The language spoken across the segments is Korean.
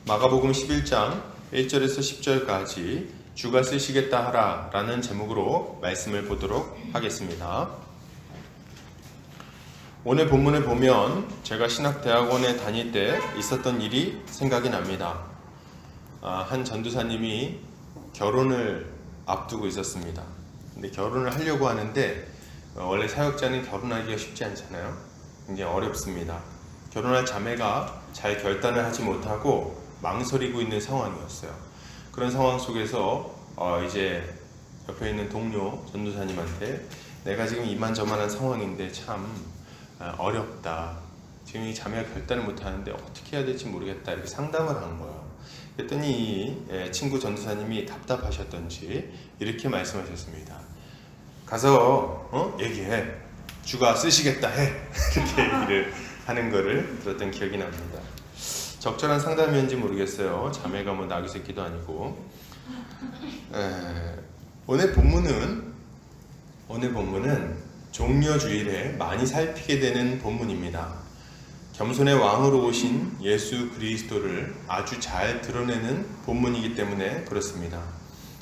마가복음 11장 1절에서 10절까지 주가 쓰시겠다 하라 라는 제목으로 말씀을 보도록 하겠습니다. 오늘 본문을 보면 제가 신학대학원에 다닐 때 있었던 일이 생각이 납니다. 한 전도사님이 결혼을 앞두고 있었습니다. 근데 결혼을 하려고 하는데 원래 사역자는 결혼하기가 쉽지 않잖아요. 굉장히 어렵습니다. 결혼할 자매가 잘 결단을 하지 못하고 망설이고 있는 상황이었어요. 그런 상황 속에서 이제 옆에 있는 동료 전도사님한테 내가 지금 이만저만한 상황인데 참 어렵다. 지금 이 자매가 결단을 못하는데 어떻게 해야 될지 모르겠다. 이렇게 상담을 한 거예요. 그랬더니 친구 전도사님이 답답하셨던지 이렇게 말씀하셨습니다. 가서 얘기해. 주가 쓰시겠다 해. 이렇게 얘기를 하는 거를 들었던 기억이 납니다. 적절한 상담이었는지 모르겠어요. 자매가 뭐 나귀 새끼도 아니고. 오늘 본문은 종려주일에 많이 살피게 되는 본문입니다. 겸손의 왕으로 오신 예수 그리스도를 아주 잘 드러내는 본문이기 때문에 그렇습니다.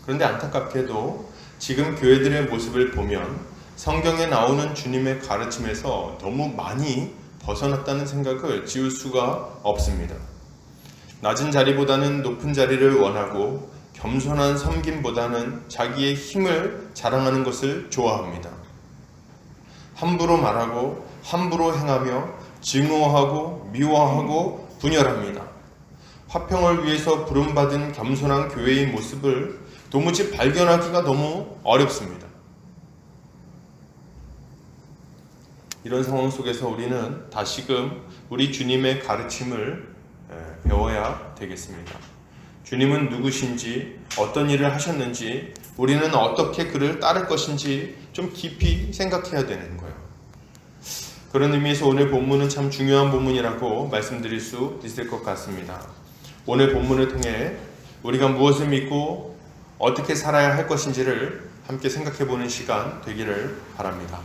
그런데 안타깝게도 지금 교회들의 모습을 보면 성경에 나오는 주님의 가르침에서 너무 많이 벗어났다는 생각을 지울 수가 없습니다. 낮은 자리보다는 높은 자리를 원하고 겸손한 섬김보다는 자기의 힘을 자랑하는 것을 좋아합니다. 함부로 말하고 함부로 행하며 증오하고 미워하고 분열합니다. 화평을 위해서 부름받은 겸손한 교회의 모습을 도무지 발견하기가 너무 어렵습니다. 이런 상황 속에서 우리는 다시금 우리 주님의 가르침을 배워야 되겠습니다. 주님은 누구신지, 어떤 일을 하셨는지, 우리는 어떻게 그를 따를 것인지 좀 깊이 생각해야 되는 거예요. 그런 의미에서 오늘 본문은 참 중요한 본문이라고 말씀드릴 수 있을 것 같습니다. 오늘 본문을 통해 우리가 무엇을 믿고 어떻게 살아야 할 것인지를 함께 생각해보는 시간 되기를 바랍니다.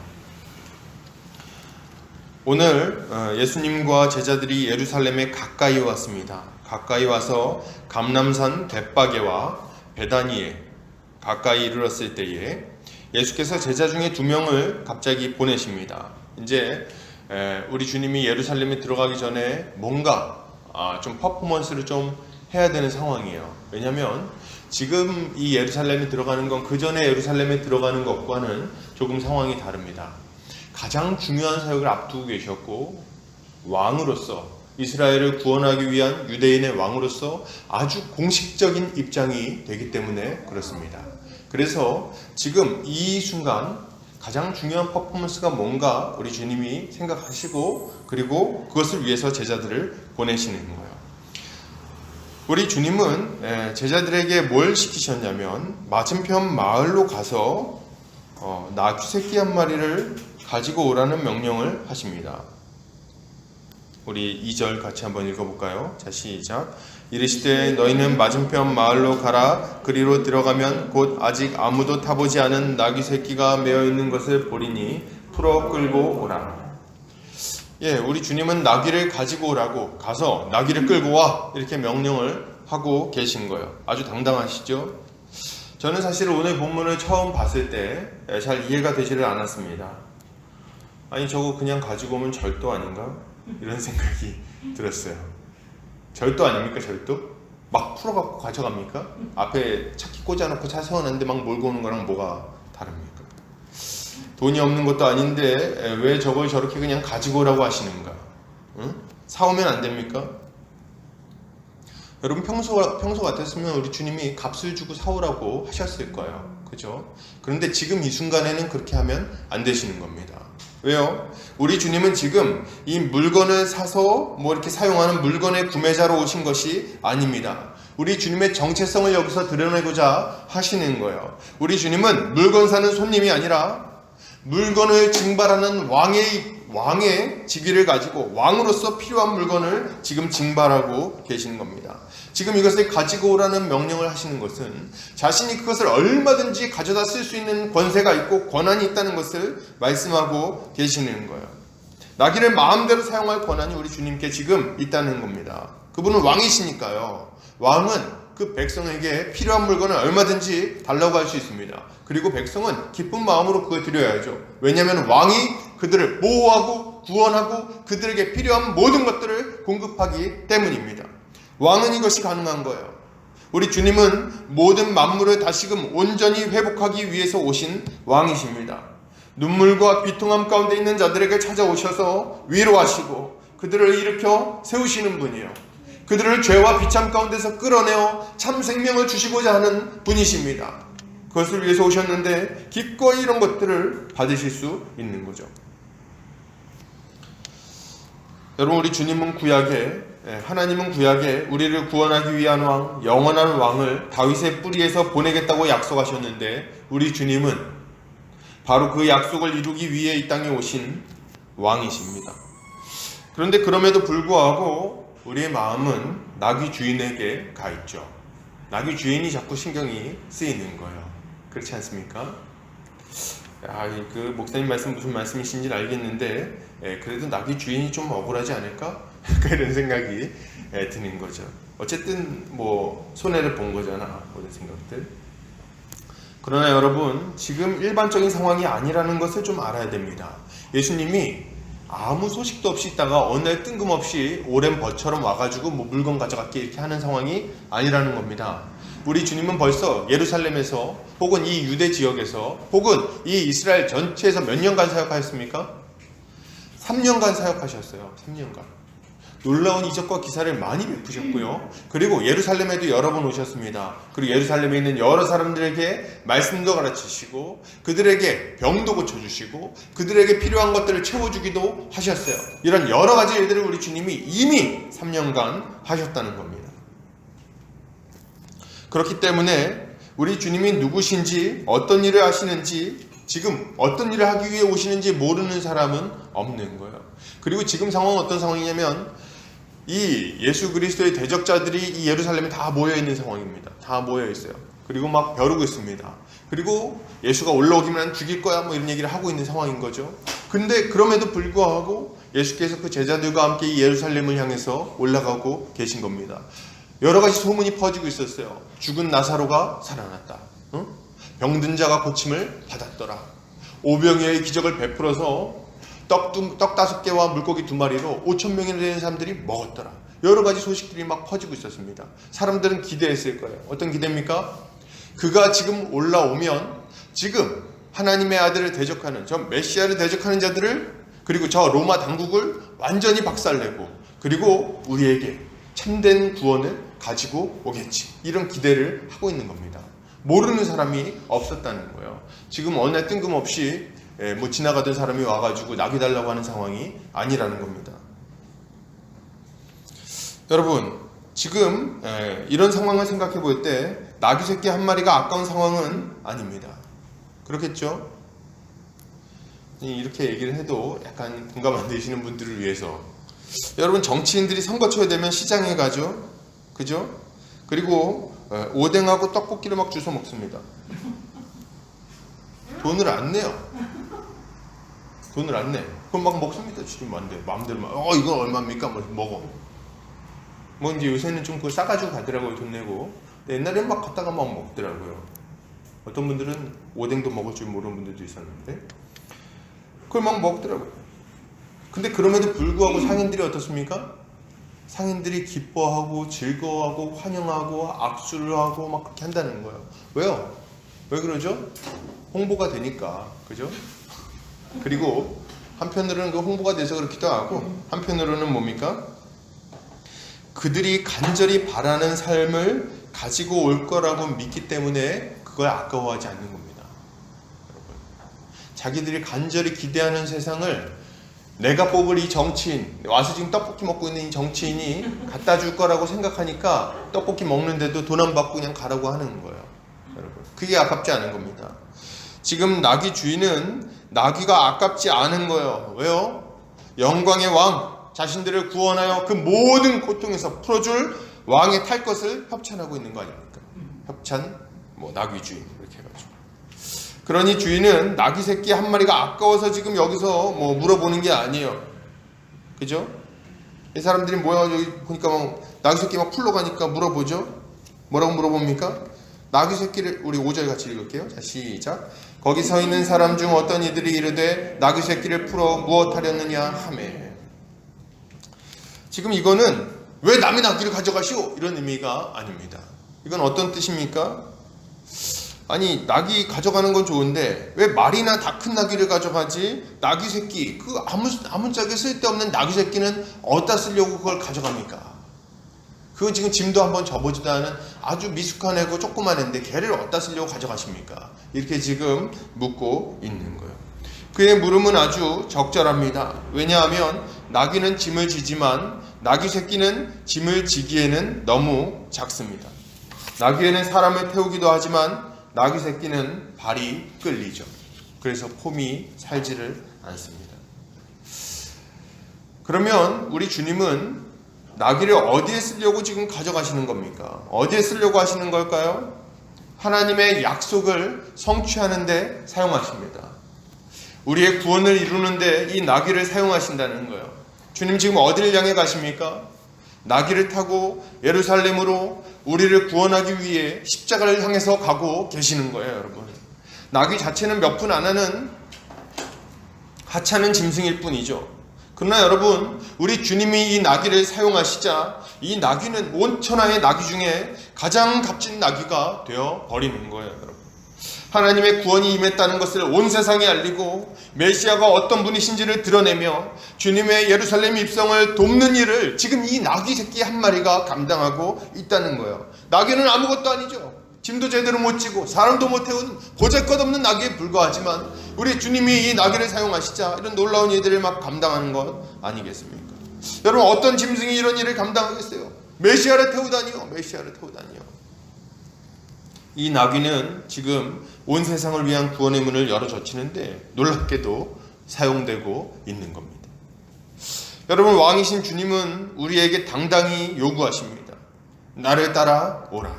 오늘 예수님과 제자들이 예루살렘에 가까이 왔습니다. 가까이 와서 감람산 벳바게와 베다니에 가까이 이르렀을 때에 예수께서 제자 중에 2명을 갑자기 보내십니다. 이제 우리 주님이 예루살렘에 들어가기 전에 뭔가 좀 퍼포먼스를 좀 해야 되는 상황이에요. 왜냐하면 지금 이 예루살렘에 들어가는 건 그 전에 예루살렘에 들어가는 것과는 조금 상황이 다릅니다. 가장 중요한 사역을 앞두고 계셨고 왕으로서 이스라엘을 구원하기 위한 유대인의 왕으로서 아주 공식적인 입장이 되기 때문에 그렇습니다. 그래서 지금 이 순간 가장 중요한 퍼포먼스가 뭔가 우리 주님이 생각하시고 그리고 그것을 위해서 제자들을 보내시는 거예요. 우리 주님은 제자들에게 뭘 시키셨냐면 맞은편 마을로 가서 나귀 새끼 한 마리를 가지고 오라는 명령을 하십니다. 우리 2절 같이 한번 읽어볼까요? 자, 시작. 이르시되 너희는 맞은편 마을로 가라. 그리로 들어가면 곧 아직 아무도 타보지 않은 나귀 새끼가 메어 있는 것을 보리니 풀어 끌고 오라. 우리 주님은 나귀를 가지고 오라고 가서 나귀를 끌고 와 이렇게 명령을 하고 계신 거예요. 아주 당당하시죠? 저는 사실 오늘 본문을 처음 봤을 때 잘 이해가 되지를 않았습니다. 아니 저거 그냥 가지고 오면 절도 아닌가? 이런 생각이 들었어요. 절도 아닙니까? 절도? 막 풀어갖고 가져갑니까? 앞에 차키 꽂아놓고 차 세워놨는데 막 몰고 오는 거랑 뭐가 다릅니까? 돈이 없는 것도 아닌데 왜 저걸 저렇게 그냥 가지고 오라고 하시는가? 응? 사오면 안 됩니까? 여러분 평소 같았으면 우리 주님이 값을 주고 사오라고 하셨을 거예요. 그죠? 그런데 지금 이 순간에는 그렇게 하면 안 되시는 겁니다. 왜요? 우리 주님은 지금 이 물건을 사서 이렇게 사용하는 물건의 구매자로 오신 것이 아닙니다. 우리 주님의 정체성을 여기서 드러내고자 하시는 거예요. 우리 주님은 물건 사는 손님이 아니라 물건을 징발하는 왕의 직위를 가지고 왕으로서 필요한 물건을 지금 징발하고 계시는 겁니다. 지금 이것을 가지고 오라는 명령을 하시는 것은 자신이 그것을 얼마든지 가져다 쓸 수 있는 권세가 있고 권한이 있다는 것을 말씀하고 계시는 거예요. 나귀를 마음대로 사용할 권한이 우리 주님께 지금 있다는 겁니다. 그분은 왕이시니까요. 왕은 그 백성에게 필요한 물건을 얼마든지 달라고 할 수 있습니다. 그리고 백성은 기쁜 마음으로 그걸 드려야죠. 왜냐하면 왕이 그들을 보호하고 구원하고 그들에게 필요한 모든 것들을 공급하기 때문입니다. 왕은 이것이 가능한 거예요. 우리 주님은 모든 만물을 다시금 온전히 회복하기 위해서 오신 왕이십니다. 눈물과 비통함 가운데 있는 자들에게 찾아오셔서 위로하시고 그들을 일으켜 세우시는 분이에요. 그들을 죄와 비참 가운데서 끌어내어 참 생명을 주시고자 하는 분이십니다. 그것을 위해서 오셨는데 기꺼이 이런 것들을 받으실 수 있는 거죠. 여러분, 우리 주님은 구약에, 하나님은 구약에 우리를 구원하기 위한 왕, 영원한 왕을 다윗의 뿌리에서 보내겠다고 약속하셨는데 우리 주님은 바로 그 약속을 이루기 위해 이 땅에 오신 왕이십니다. 그런데 그럼에도 불구하고 우리의 마음은 나귀 주인에게 가 있죠. 나귀 주인이 자꾸 신경이 쓰이는 거예요. 그렇지 않습니까? 그 목사님 말씀 무슨 말씀이신지 알겠는데 그래도 나귀 주인이 좀 억울하지 않을까? 이런 생각이 드는 거죠. 어쨌든 뭐 손해를 본 거잖아, 모든 생각들. 그러나 여러분, 지금 일반적인 상황이 아니라는 것을 좀 알아야 됩니다. 예수님이 아무 소식도 없이 있다가 어느 날 뜬금없이 오랜 벌처럼 와가지고 뭐 물건 가져갈게 이렇게 하는 상황이 아니라는 겁니다. 우리 주님은 벌써 예루살렘에서 혹은 이 유대 지역에서 혹은 이 이스라엘 전체에서 몇 년간 사역하셨습니까? 3년간 사역하셨어요. 3년간. 놀라운 이적과 기사를 많이 베푸셨고요. 그리고 예루살렘에도 여러 번 오셨습니다. 그리고 예루살렘에 있는 여러 사람들에게 말씀도 가르치시고 그들에게 병도 고쳐주시고 그들에게 필요한 것들을 채워주기도 하셨어요. 이런 여러 가지 일들을 우리 주님이 이미 3년간 하셨다는 겁니다. 그렇기 때문에 우리 주님이 누구신지 어떤 일을 하시는지 지금 어떤 일을 하기 위해 오시는지 모르는 사람은 없는 거예요. 그리고 지금 상황은 어떤 상황이냐면 이 예수 그리스도의 대적자들이 이 예루살렘에 다 모여있는 상황입니다. 다 모여있어요. 그리고 막 벼르고 있습니다. 그리고 예수가 올라오기만 죽일 거야 뭐 이런 얘기를 하고 있는 상황인 거죠. 근데 그럼에도 불구하고 예수께서 그 제자들과 함께 이 예루살렘을 향해서 올라가고 계신 겁니다. 여러 가지 소문이 퍼지고 있었어요. 죽은 나사로가 살아났다. 병든 자가 고침을 받았더라. 오병이어의 기적을 베풀어서 떡 5개와 물고기 2마리로 5,000명이나 되는 사람들이 먹었더라. 여러 가지 소식들이 막 퍼지고 있었습니다. 사람들은 기대했을 거예요. 어떤 기대입니까? 그가 지금 올라오면 지금 하나님의 아들을 대적하는 저 메시아를 대적하는 자들을 그리고 저 로마 당국을 완전히 박살내고 그리고 우리에게 참된 구원을 가지고 오겠지. 이런 기대를 하고 있는 겁니다. 모르는 사람이 없었다는 거예요. 지금 어느 날 뜬금없이 뭐 지나가던 사람이 와가지고 낙이 달라고 하는 상황이 아니라는 겁니다. 여러분, 지금 이런 상황을 생각해 볼 때 나귀 새끼 한 마리가 아까운 상황은 아닙니다. 그렇겠죠? 이렇게 얘기를 해도 약간 공감 안 되시는 분들을 위해서 여러분, 정치인들이 선거철 되면 시장에 가죠. 그죠? 그리고 오뎅하고 떡볶이를 막 주워 먹습니다. 돈을 안 내요. 돈을 안 내. 그럼 막 먹습니다. 지금 마음대로 막 이건 얼마입니까? 뭐 먹어. 뭐 이제 요새는 좀 그거 싸가지고 가더라고요. 돈 내고. 근데 옛날에는 막 갔다가 막 먹더라고요. 어떤 분들은 오뎅도 먹을 줄 모르는 분들도 있었는데 그걸 막 먹더라고요. 근데 그럼에도 불구하고 상인들이 어떻습니까? 상인들이 기뻐하고 즐거워하고 환영하고 악수를 하고 막 그렇게 한다는 거예요. 왜요? 왜 그러죠? 홍보가 되니까. 그죠? 그리고 한편으로는 그 홍보가 돼서 그렇기도 하고 한편으로는 뭡니까? 그들이 간절히 바라는 삶을 가지고 올 거라고 믿기 때문에 그걸 아까워하지 않는 겁니다. 여러분, 자기들이 간절히 기대하는 세상을 내가 뽑을 이 정치인, 와서 지금 떡볶이 먹고 있는 이 정치인이 갖다 줄 거라고 생각하니까 떡볶이 먹는데도 돈 안 받고 그냥 가라고 하는 거예요. 여러분, 그게 아깝지 않은 겁니다. 지금 나귀 주인은 나귀가 아깝지 않은 거예요. 왜요? 영광의 왕, 자신들을 구원하여 그 모든 고통에서 풀어줄 왕의 탈 것을 협찬하고 있는 거 아닙니까? 협찬, 나귀 주인 이렇게 해가지고. 그러니 주인은 나귀 새끼 한 마리가 아까워서 지금 여기서 물어보는 게 아니에요. 그죠? 이 사람들이 모여가지고 보니까 낙이 새끼 막 풀러가니까 물어보죠. 뭐라고 물어봅니까? 낙이 새끼를, 우리 5절 같이 읽을게요. 자, 시작. 거기 서 있는 사람 중 어떤 이들이 이르되 낙이 새끼를 풀어 무엇하렸느냐 하매. 지금 이거는 왜 남의 낙이를 가져가시오? 이런 의미가 아닙니다. 이건 어떤 뜻입니까? 아니, 낙이 가져가는 건 좋은데 왜 말이나 다 큰 낙이를 가져가지 낙이 새끼, 그 아무짝에 쓸데없는 낙이 새끼는 어디다 쓰려고 그걸 가져갑니까? 그건 지금 짐도 한번 져보지도 않은 아주 미숙한 애고 조그만 애인데 걔를 어디다 쓰려고 가져가십니까? 이렇게 지금 묻고 있는 거예요. 그의 물음은 아주 적절합니다. 왜냐하면 나귀는 짐을 지지만 나귀 새끼는 짐을 지기에는 너무 작습니다. 나귀에는 사람을 태우기도 하지만 나귀 새끼는 발이 끌리죠. 그래서 폼이 살지를 않습니다. 그러면 우리 주님은 나귀를 어디에 쓰려고 지금 가져가시는 겁니까? 어디에 쓰려고 하시는 걸까요? 하나님의 약속을 성취하는 데 사용하십니다. 우리의 구원을 이루는데 이 나귀를 사용하신다는 거예요. 주님 지금 어디를 향해 가십니까? 나귀를 타고 예루살렘으로 우리를 구원하기 위해 십자가를 향해서 가고 계시는 거예요, 여러분. 나귀 자체는 몇 푼 안 하는 하찮은 짐승일 뿐이죠. 그러나 여러분, 우리 주님이 이 나귀를 사용하시자 이 나귀는 온 천하의 나귀 중에 가장 값진 나귀가 되어 버리는 거예요, 여러분. 하나님의 구원이 임했다는 것을 온 세상에 알리고 메시아가 어떤 분이신지를 드러내며 주님의 예루살렘 입성을 돕는 일을 지금 이 나귀 새끼 한 마리가 감당하고 있다는 거예요. 나귀는 아무것도 아니죠. 짐도 제대로 못 지고 사람도 못 태운 보잘것없는 나귀에 불과하지만 우리 주님이 이 나귀를 사용하시자 이런 놀라운 일들을 막 감당하는 것 아니겠습니까? 여러분, 어떤 짐승이 이런 일을 감당하겠어요? 메시아를 태우다니요. 메시아를 태우다니요. 이 나귀는 지금 온 세상을 위한 구원의 문을 열어젖히는데 놀랍게도 사용되고 있는 겁니다. 여러분, 왕이신 주님은 우리에게 당당히 요구하십니다. 나를 따라오라.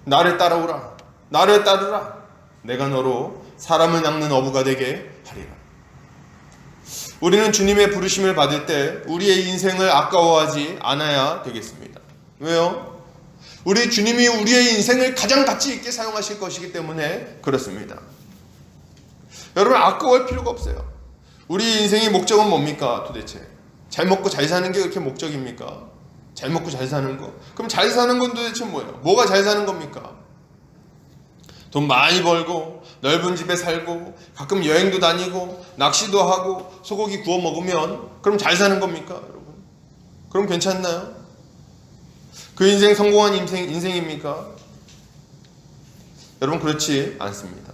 나를 따라오라. 나를 따르라. 내가 너로 사람을 낚는 어부가 되게 하리라. 우리는 주님의 부르심을 받을 때 우리의 인생을 아까워하지 않아야 되겠습니다. 왜요? 우리 주님이 우리의 인생을 가장 가치 있게 사용하실 것이기 때문에 그렇습니다. 여러분, 아까워할 필요가 없어요. 우리 인생의 목적은 뭡니까 도대체? 잘 먹고 잘 사는 게 그렇게 목적입니까? 잘 먹고 잘 사는 거? 그럼 잘 사는 건 도대체 뭐예요? 뭐가 잘 사는 겁니까? 돈 많이 벌고 넓은 집에 살고 가끔 여행도 다니고 낚시도 하고 소고기 구워 먹으면 그럼 잘 사는 겁니까, 여러분? 그럼 괜찮나요? 그 인생 성공한 인생입니까? 여러분, 그렇지 않습니다.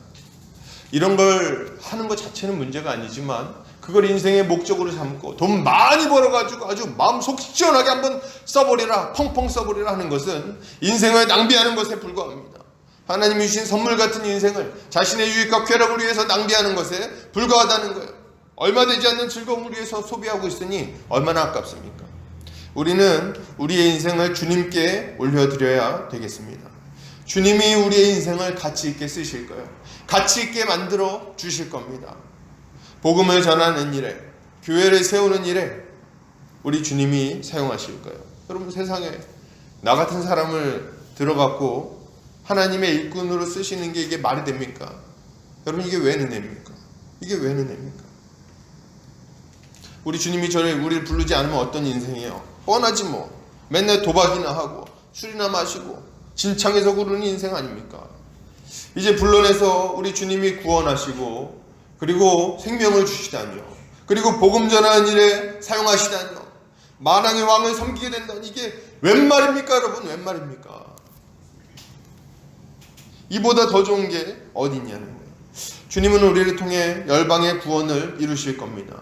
이런 걸 하는 것 자체는 문제가 아니지만 그걸 인생의 목적으로 삼고 돈 많이 벌어가지고 아주 마음 속 시원하게 한번 써버리라, 펑펑 써버리라 하는 것은 인생을 낭비하는 것에 불과합니다. 하나님이 주신 선물 같은 인생을 자신의 유익과 쾌락을 위해서 낭비하는 것에 불과하다는 거예요. 얼마 되지 않는 즐거움을 위해서 소비하고 있으니 얼마나 아깝습니까? 우리는 우리의 인생을 주님께 올려드려야 되겠습니다. 주님이 우리의 인생을 가치 있게 쓰실 거예요. 가치 있게 만들어 주실 겁니다. 복음을 전하는 일에, 교회를 세우는 일에 우리 주님이 사용하실 거예요. 여러분, 세상에 나 같은 사람을 들어갖고 하나님의 일꾼으로 쓰시는 게 이게 말이 됩니까? 여러분, 이게 왜 은혜입니까? 이게 왜 은혜입니까? 우리 주님이 우리를 부르지 않으면 어떤 인생이에요? 뻔하지 뭐. 맨날 도박이나 하고 술이나 마시고 진창에서 구르는 인생 아닙니까? 이제 불러내서 우리 주님이 구원하시고 그리고 생명을 주시다니요. 그리고 복음 전하는 일에 사용하시다니요. 만왕의 왕을 섬기게 된다니 이게 웬 말입니까, 여러분? 웬 말입니까? 이보다 더 좋은 게 어디 있냐는 거예요. 주님은 우리를 통해 열방의 구원을 이루실 겁니다.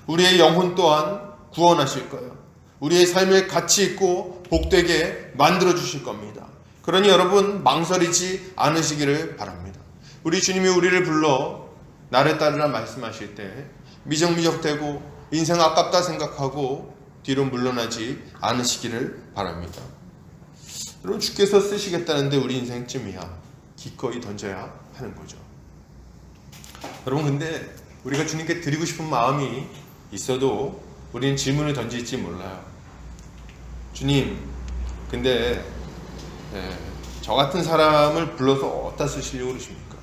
우리의 영혼 또한 구원하실 거예요. 우리의 삶을 가치 있고 복되게 만들어 주실 겁니다. 그러니 여러분, 망설이지 않으시기를 바랍니다. 우리 주님이 우리를 불러 나를 따르라 말씀하실 때 미적미적되고 인생 아깝다 생각하고 뒤로 물러나지 않으시기를 바랍니다. 여러분, 주께서 쓰시겠다는데 우리 인생쯤이야 기꺼이 던져야 하는 거죠. 여러분, 근데 우리가 주님께 드리고 싶은 마음이 있어도 우리는 질문을 던질지 몰라요. 주님, 근데 저 같은 사람을 불러서 어디다 쓰시려고 그러십니까?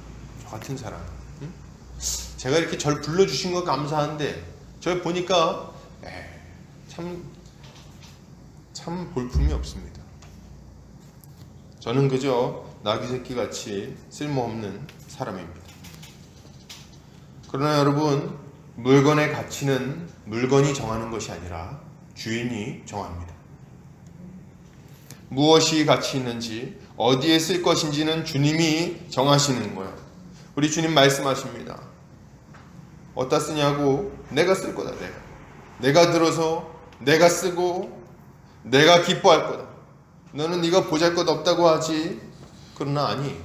저 같은 사람. 응? 제가 이렇게 절 불러주신 거 감사한데 저 보니까 참 볼품이 없습니다. 저는 그저 나귀 새끼 같이 쓸모없는 사람입니다. 그러나 여러분, 물건의 가치는 물건이 정하는 것이 아니라 주인이 정합니다. 무엇이 가치 있는지, 어디에 쓸 것인지는 주님이 정하시는 거예요. 우리 주님 말씀하십니다. 어디다 쓰냐고? 내가 쓸 거다. 내가 들어서 내가 쓰고 내가 기뻐할 거다. 너는 네가 보잘것없다고 하지. 그러나 아니,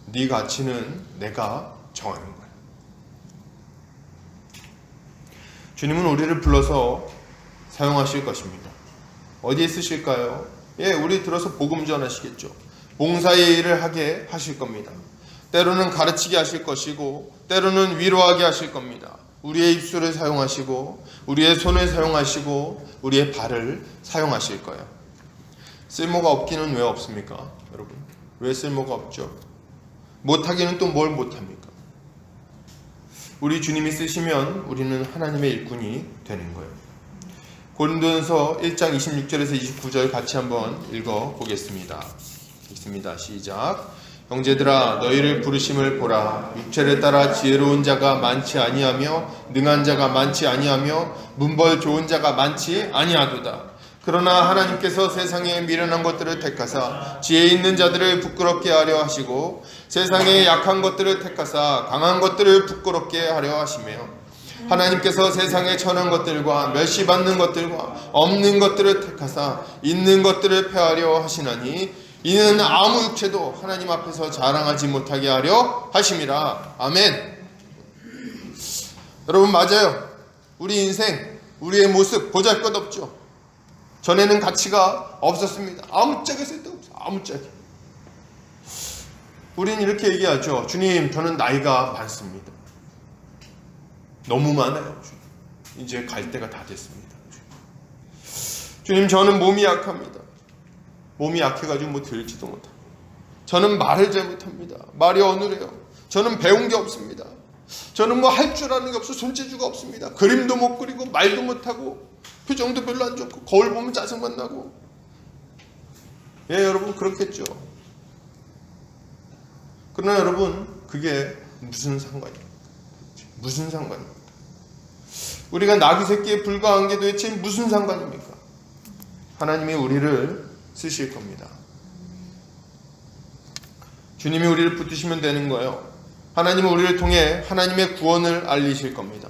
네 가치는 내가 정하는 거야. 주님은 우리를 불러서 사용하실 것입니다. 어디에 쓰실까요? 우리 들어서 복음 전하시겠죠. 봉사의 일을 하게 하실 겁니다. 때로는 가르치게 하실 것이고 때로는 위로하게 하실 겁니다. 우리의 입술을 사용하시고 우리의 손을 사용하시고 우리의 발을 사용하실 거예요. 쓸모가 없기는 왜 없습니까? 여러분, 왜 쓸모가 없죠? 못하기는 또 뭘 못합니까? 우리 주님이 쓰시면 우리는 하나님의 일꾼이 되는 거예요. 고린도전서 1장 26절에서 29절 같이 한번 읽어보겠습니다. 읽습니다. 시작. 형제들아, 너희를 부르심을 보라. 육체를 따라 지혜로운 자가 많지 아니하며 능한 자가 많지 아니하며 문벌 좋은 자가 많지 아니하도다. 그러나 하나님께서 세상에 미련한 것들을 택하사 지혜 있는 자들을 부끄럽게 하려 하시고 세상에 약한 것들을 택하사 강한 것들을 부끄럽게 하려 하시며 하나님께서 세상에 천한 것들과 멸시받는 것들과 없는 것들을 택하사 있는 것들을 폐하려 하시나니 이는 아무 육체도 하나님 앞에서 자랑하지 못하게 하려 하심이라. 아멘. 여러분, 맞아요. 우리 인생, 우리의 모습 보잘것없죠. 전에는 가치가 없었습니다. 아무짝에 쓸데없어요. 아무짝에. 우린 이렇게 얘기하죠. 주님, 저는 나이가 많습니다. 너무 많아요. 주님. 이제 갈 때가 다 됐습니다. 주님, 저는 몸이 약합니다. 몸이 약해가지고 뭐 들지도 못하고. 저는 말을 잘 못합니다. 말이 어눌해요. 저는 배운 게 없습니다. 저는 뭐 할 줄 아는 게 없어. 손재주가 없습니다. 그림도 못 그리고 말도 못하고 표정도 별로 안 좋고 거울 보면 짜증만 나고. 여러분, 그렇겠죠. 그러나 여러분, 그게 무슨 상관입니까? 무슨 상관입니까? 우리가 나귀 새끼에 불과한 게 도대체 무슨 상관입니까? 하나님이 우리를 쓰실 겁니다. 주님이 우리를 붙드시면 되는 거예요. 하나님은 우리를 통해 하나님의 구원을 알리실 겁니다.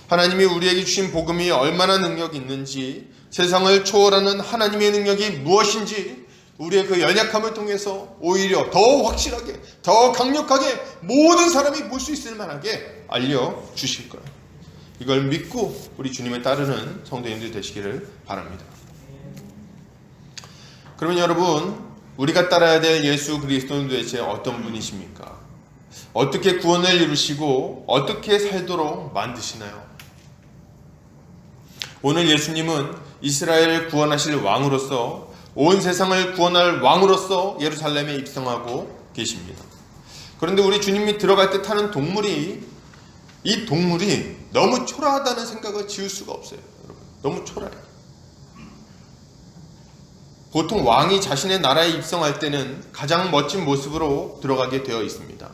하나님이 우리에게 주신 복음이 얼마나 능력이 있는지, 세상을 초월하는 하나님의 능력이 무엇인지 우리의 그 연약함을 통해서 오히려 더 확실하게, 더 강력하게 모든 사람이 볼 수 있을 만하게 알려주실 거예요. 이걸 믿고 우리 주님을 따르는 성도님들 되시기를 바랍니다. 그러면 여러분, 우리가 따라야 될 예수 그리스도는 도대체 어떤 분이십니까? 어떻게 구원을 이루시고 어떻게 살도록 만드시나요? 오늘 예수님은 이스라엘을 구원하실 왕으로서, 온 세상을 구원할 왕으로서 예루살렘에 입성하고 계십니다. 그런데 우리 주님이 들어갈 때 타는 동물이, 이 동물이 너무 초라하다는 생각을 지울 수가 없어요. 여러분, 너무 초라해요. 보통 왕이 자신의 나라에 입성할 때는 가장 멋진 모습으로 들어가게 되어 있습니다.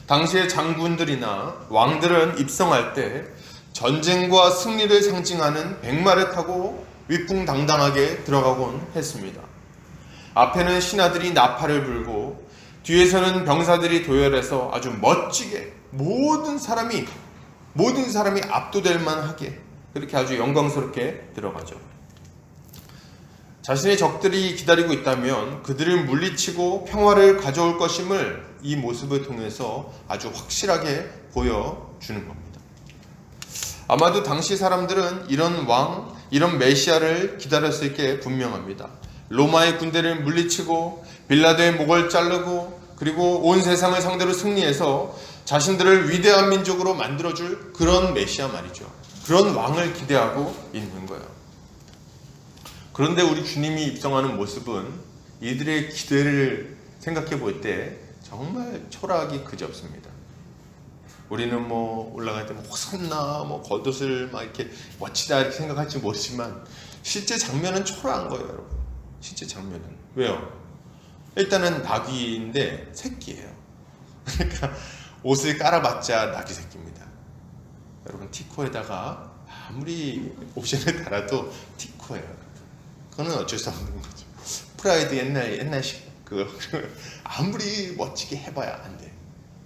당시의 장군들이나 왕들은 입성할 때 전쟁과 승리를 상징하는 백마를 타고 위풍당당하게 들어가곤 했습니다. 앞에는 신하들이 나팔을 불고 뒤에서는 병사들이 도열해서 아주 멋지게 모든 사람이 압도될 만하게 그렇게 아주 영광스럽게 들어가죠. 자신의 적들이 기다리고 있다면 그들을 물리치고 평화를 가져올 것임을 이 모습을 통해서 아주 확실하게 보여주는 겁니다. 아마도 당시 사람들은 이런 왕, 이런 메시아를 기다렸을 게 분명합니다. 로마의 군대를 물리치고 빌라도의 목을 자르고 그리고 온 세상을 상대로 승리해서 자신들을 위대한 민족으로 만들어줄 그런 메시아 말이죠. 그런 왕을 기대하고 있는 거예요. 그런데 우리 주님이 입성하는 모습은 이들의 기대를 생각해 볼 때 정말 초라하기 그지없습니다. 우리는 뭐 올라갈 때 뭐 호산나 뭐 겉옷을 막 이렇게 멋지다 이렇게 생각할지 모르지만 실제 장면은 초라한 거예요, 여러분. 실제 장면은. 왜요? 일단은 나귀인데 새끼예요. 그러니까 옷을 깔아봤자 나귀 새끼입니다. 여러분, 티코에다가 아무리 옵션을 달아도 티코예요. 그거는 어쩔 수 없는 거죠. 프라이드 옛날식 그 아무리 멋지게 해봐야 안 돼.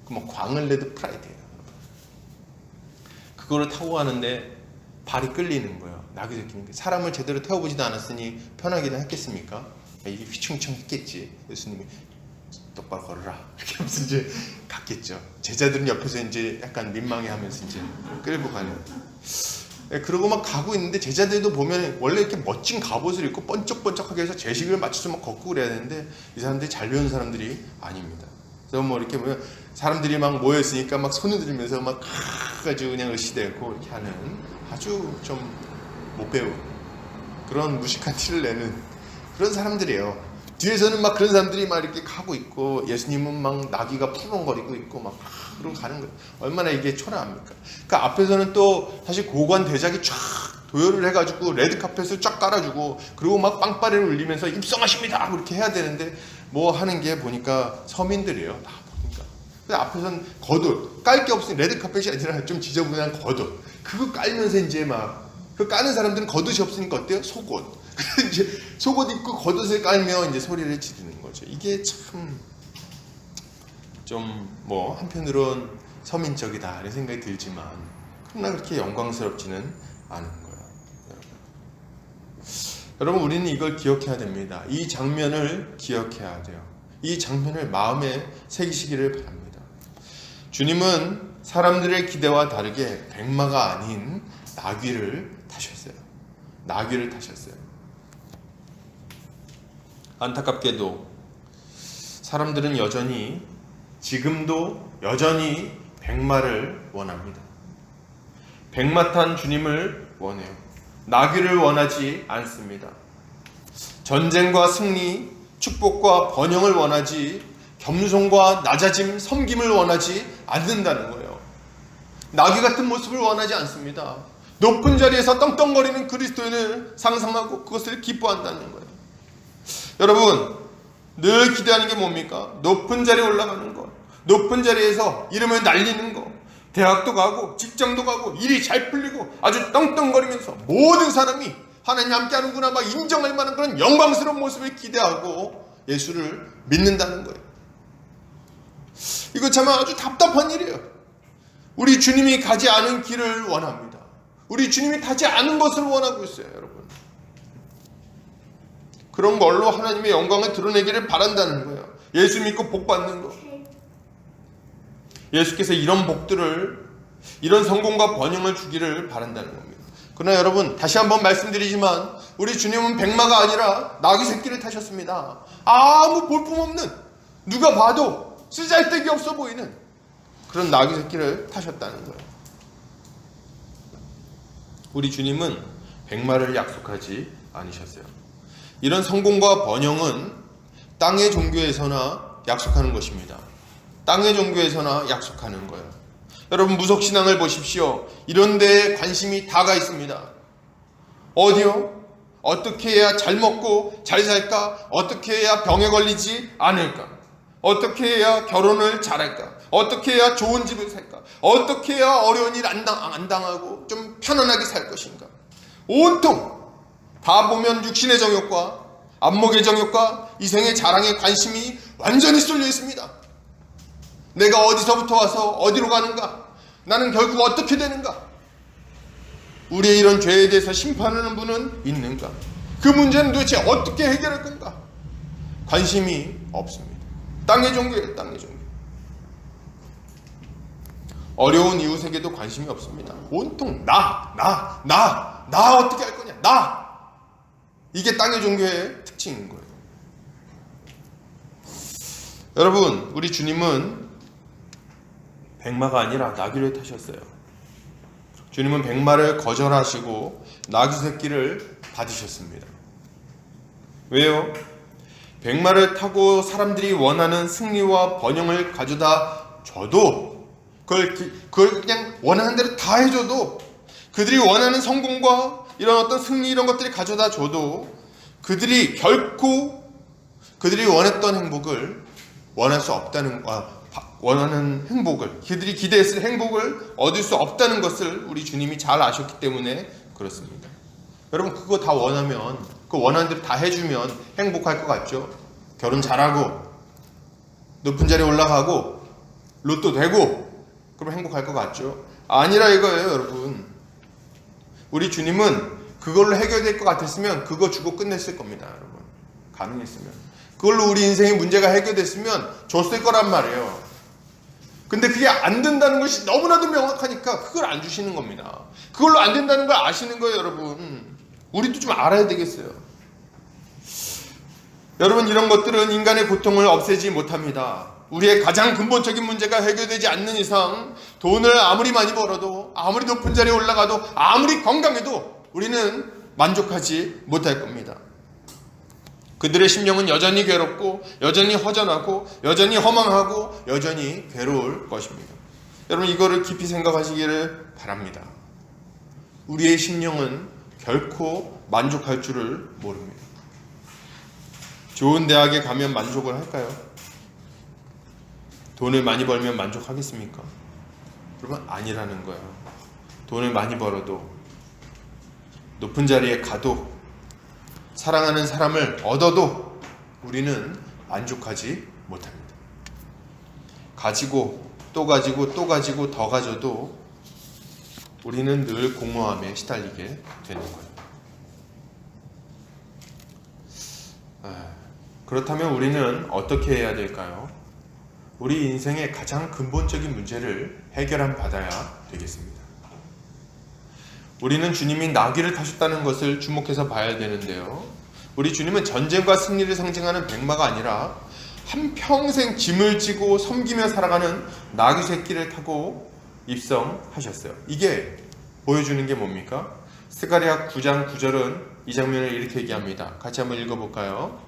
그 뭐 광을 내도 프라이드예요. 그거를 타고 가는데 발이 끌리는 거예요. 나귀 새끼니까. 사람을 제대로 태워보지도 않았으니 편하기는 했겠습니까? 이게 휘청휘청 했겠지. 예수님이 똑바로 걸어라 이렇게 하면서 이제 갔겠죠. 제자들은 옆에서 이제 약간 민망해하면서 이제 끌고 가는. 그러고 막 가고 있는데 제자들도 보면 원래 이렇게 멋진 갑옷을 입고 번쩍번쩍하게 해서 제식을 맞춰서 막 걷고 그래야 되는데 이 사람들이 잘 배운 사람들이 아닙니다. 그래서 뭐 이렇게 보면 사람들이 막 모여있으니까 막 손을 들면서 막 가지고 그냥 으시대고 이렇게 하는 아주 좀 못 배운 그런 무식한 티를 내는 그런 사람들이에요. 뒤에서는 막 그런 사람들이 막 이렇게 가고 있고 예수님은 막 나귀가 푸렁거리고 있고 막 그러고 가는 거예요. 얼마나 이게 초라합니까? 그 앞에서는 또 사실 고관 대작이 쫙 도열을 해가지고 레드카펫을 쫙 깔아주고 그리고 막 빵빠레를 울리면서 입성하십니다 그렇게 해야 되는데 뭐 하는 게 보니까 서민들이에요. 다 보니까. 근데 앞에서는 겉옷 깔 게 없으니 레드카펫이 아니라 좀 지저분한 겉옷 그거 깔면서 이제 막 그 까는 사람들은 겉옷이 없으니까 어때요? 속옷. 이제 속옷 입고 겉옷을 깔며 이제 소리를 지르는 거죠. 이게 참 좀 뭐 한편으론 서민적이다 이런 생각이 들지만 그러나 그렇게 영광스럽지는 않은 거예요. 여러분 우리는 이걸 기억해야 됩니다. 이 장면을 기억해야 돼요. 이 장면을 마음에 새기시기를 바랍니다. 주님은 사람들의 기대와 다르게 백마가 아닌 나귀를 타셨어요. 나귀를 타셨어요. 안타깝게도 사람들은 지금도 여전히 백마를 원합니다. 백마 탄 주님을 원해요. 나귀를 원하지 않습니다. 전쟁과 승리, 축복과 번영을 원하지 겸손과 낮아짐, 섬김을 원하지 않는다는 거예요. 나귀 같은 모습을 원하지 않습니다. 높은 자리에서 떵떵거리는 그리스도인을 상상하고 그것을 기뻐한다는 거예요. 여러분 늘 기대하는 게 뭡니까? 높은 자리에 올라가는 것, 높은 자리에서 이름을 날리는 것, 대학도 가고 직장도 가고 일이 잘 풀리고 아주 떵떵거리면서 모든 사람이 하나님 함께 하는구나 막 인정할 만한 그런 영광스러운 모습을 기대하고 예수를 믿는다는 거예요. 이거 참 아주 답답한 일이에요. 우리 주님이 가지 않은 길을 원합니다. 우리 주님이 가지 않은 것을 원하고 있어요, 여러분. 그런 걸로 하나님의 영광을 드러내기를 바란다는 거예요. 예수 믿고 복 받는 거. 예수께서 이런 복들을, 이런 성공과 번영을 주기를 바란다는 겁니다. 그러나 여러분 다시 한번 말씀드리지만 우리 주님은 백마가 아니라 나귀 새끼를 타셨습니다. 아무 볼품없는, 누가 봐도 쓰잘데기 없어 보이는 그런 나귀 새끼를 타셨다는 거예요. 우리 주님은 백마를 약속하지 않으셨어요. 이런 성공과 번영은 땅의 종교에서나 약속하는 것입니다. 땅의 종교에서나 약속하는 거예요. 여러분 무속신앙을 보십시오. 이런 데에 관심이 다가 있습니다. 어디요? 어떻게 해야 잘 먹고 잘 살까? 어떻게 해야 병에 걸리지 않을까? 어떻게 해야 결혼을 잘할까? 어떻게 해야 좋은 집을 살까? 어떻게 해야 어려운 일 안 당하고 좀 편안하게 살 것인가? 온통 다 보면 육신의 정욕과 안목의 정욕과 이생의 자랑에 관심이 완전히 쏠려 있습니다. 내가 어디서부터 와서 어디로 가는가? 나는 결국 어떻게 되는가? 우리의 이런 죄에 대해서 심판하는 분은 있는가? 그 문제는 도대체 어떻게 해결할 건가? 관심이 없습니다. 땅의 종교예요, 땅의 종교. 어려운 이웃에게도 관심이 없습니다. 온통 나 어떻게 할 거냐? 나! 이게 땅의 종교의 특징인 거예요. 여러분, 우리 주님은 백마가 아니라 나귀를 타셨어요. 주님은 백마를 거절하시고 나귀 새끼를 받으셨습니다. 왜요? 백마를 타고 사람들이 원하는 승리와 번영을 가져다 줘도 그걸 그냥 원하는 대로 다 해줘도, 그들이 원하는 성공과 이런 어떤 승리 이런 것들이 가져다 줘도 그들이 결코 그들이 원했던 행복을 원할 수 없다는, 원하는 행복을, 그들이 기대했을 행복을 얻을 수 없다는 것을 우리 주님이 잘 아셨기 때문에 그렇습니다. 여러분, 그거 다 원하면, 그 원하는 대로 다 해주면 행복할 것 같죠? 결혼 잘하고 높은 자리에 올라가고 로또 되고 그럼 행복할 것 같죠? 아니라 이거예요, 여러분. 우리 주님은 그걸로 해결될 것 같았으면 그거 주고 끝냈을 겁니다, 여러분. 가능했으면. 그걸로 우리 인생의 문제가 해결됐으면 줬을 거란 말이에요. 근데 그게 안 된다는 것이 너무나도 명확하니까 그걸 안 주시는 겁니다. 그걸로 안 된다는 걸 아시는 거예요, 여러분. 우리도 좀 알아야 되겠어요. 여러분, 이런 것들은 인간의 고통을 없애지 못합니다. 우리의 가장 근본적인 문제가 해결되지 않는 이상 돈을 아무리 많이 벌어도, 아무리 높은 자리에 올라가도, 아무리 건강해도 우리는 만족하지 못할 겁니다. 그들의 심령은 여전히 괴롭고, 여전히 허전하고, 여전히 허망하고, 여전히 괴로울 것입니다. 여러분, 이거를 깊이 생각하시기를 바랍니다. 우리의 심령은 결코 만족할 줄을 모릅니다. 좋은 대학에 가면 만족을 할까요? 돈을 많이 벌면 만족하겠습니까? 여러분, 아니라는 거예요. 돈을 많이 벌어도, 높은 자리에 가도, 사랑하는 사람을 얻어도 우리는 만족하지 못합니다. 가지고 또 가지고 또 가지고 더 가져도 우리는 늘 공허함에 시달리게 되는 거예요. 그렇다면 우리는 어떻게 해야 될까요? 우리 인생의 가장 근본적인 문제를 해결한 받아야 되겠습니다. 우리는 주님이 나귀를 타셨다는 것을 주목해서 봐야 되는데요. 우리 주님은 전쟁과 승리를 상징하는 백마가 아니라 한평생 짐을 지고 섬기며 살아가는 나귀 새끼를 타고 입성하셨어요. 이게 보여주는 게 뭡니까? 스가랴 9장 9절은 이 장면을 이렇게 얘기합니다. 같이 한번 읽어볼까요?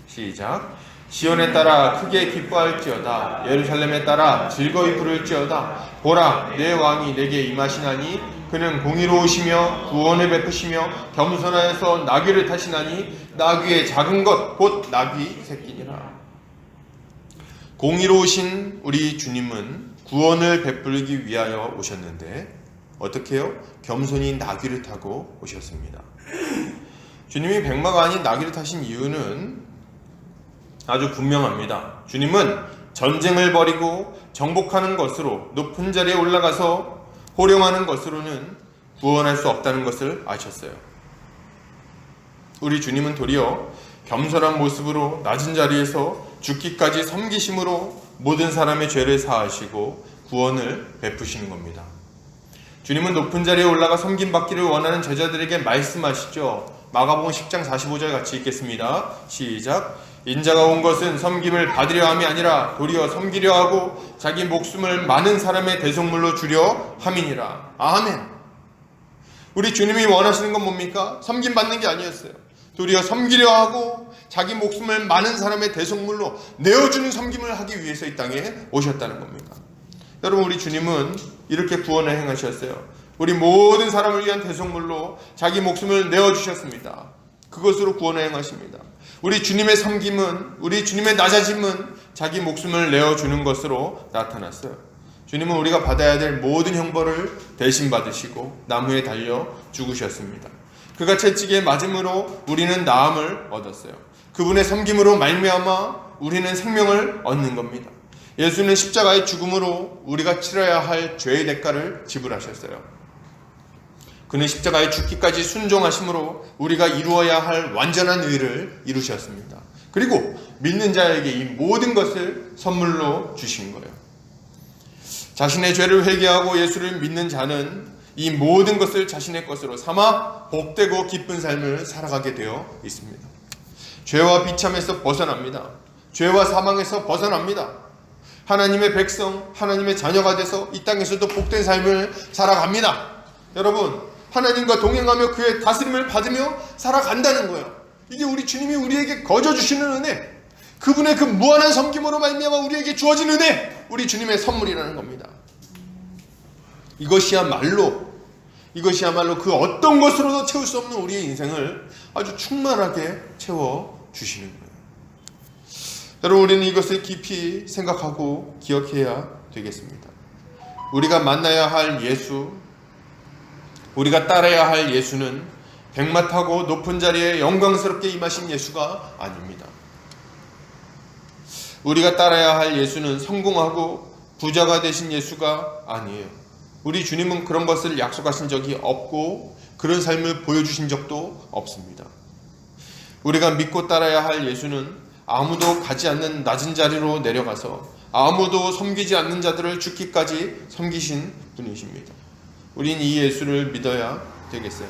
시작. 시온에 따라 크게 기뻐할지어다. 예루살렘에 따라 즐거이 부를지어다. 보라, 내 왕이 내게 임하시나니 그는 공의로우시며 구원을 베푸시며 겸손하여서 나귀를 타시나니 나귀의 작은 것 곧 나귀 새끼니라. 공의로우신 우리 주님은 구원을 베풀기 위하여 오셨는데 어떻게 해요? 겸손히 나귀를 타고 오셨습니다. 주님이 백마가 아닌 나귀를 타신 이유는 아주 분명합니다. 주님은 전쟁을 벌이고 정복하는 것으로, 높은 자리에 올라가서 호령하는 것으로는 구원할 수 없다는 것을 아셨어요. 우리 주님은 도리어 겸손한 모습으로 낮은 자리에서 죽기까지 섬기심으로 모든 사람의 죄를 사하시고 구원을 베푸시는 겁니다. 주님은 높은 자리에 올라가 섬김받기를 원하는 제자들에게 말씀하시죠. 마가복음 10장 45절 같이 읽겠습니다. 시작. 인자가 온 것은 섬김을 받으려 함이 아니라 도리어 섬기려 하고 자기 목숨을 많은 사람의 대속물로 주려 함이니라. 아멘. 우리 주님이 원하시는 건 뭡니까? 섬김 받는 게 아니었어요. 도리어 섬기려 하고 자기 목숨을 많은 사람의 대속물로 내어주는 섬김을 하기 위해서 이 땅에 오셨다는 겁니다. 여러분, 우리 주님은 이렇게 구원을 행하셨어요. 우리 모든 사람을 위한 대속물로 자기 목숨을 내어주셨습니다. 그것으로 구원을 행하십니다. 우리 주님의 섬김은, 우리 주님의 낮아짐은 자기 목숨을 내어주는 것으로 나타났어요. 주님은 우리가 받아야 될 모든 형벌을 대신 받으시고 나무에 달려 죽으셨습니다. 그가 채찍에 맞음으로 우리는 나음을 얻었어요. 그분의 섬김으로 말미암아 우리는 생명을 얻는 겁니다. 예수는 십자가의 죽음으로 우리가 치러야 할 죄의 대가를 지불하셨어요. 그는 십자가에 죽기까지 순종하심으로 우리가 이루어야 할 완전한 의를 이루셨습니다. 그리고 믿는 자에게 이 모든 것을 선물로 주신 거예요. 자신의 죄를 회개하고 예수를 믿는 자는 이 모든 것을 자신의 것으로 삼아 복되고 기쁜 삶을 살아가게 되어 있습니다. 죄와 비참에서 벗어납니다. 죄와 사망에서 벗어납니다. 하나님의 백성, 하나님의 자녀가 돼서 이 땅에서도 복된 삶을 살아갑니다. 여러분, 하나님과 동행하며 그의 다스림을 받으며 살아간다는 거예요. 이게 우리 주님이 우리에게 거저 주시는 은혜, 그분의 그 무한한 섬김으로 말미암아 우리에게 주어진 은혜, 우리 주님의 선물이라는 겁니다. 이것이야말로 그 어떤 것으로도 채울 수 없는 우리의 인생을 아주 충만하게 채워주시는 거예요. 여러분, 우리는 이것을 깊이 생각하고 기억해야 되겠습니다. 우리가 만나야 할 예수, 우리가 따라야 할 예수는 백마 타고 높은 자리에 영광스럽게 임하신 예수가 아닙니다. 우리가 따라야 할 예수는 성공하고 부자가 되신 예수가 아니에요. 우리 주님은 그런 것을 약속하신 적이 없고 그런 삶을 보여주신 적도 없습니다. 우리가 믿고 따라야 할 예수는 아무도 가지 않는 낮은 자리로 내려가서 아무도 섬기지 않는 자들을 죽기까지 섬기신 분이십니다. 우린 이 예수를 믿어야 되겠어요.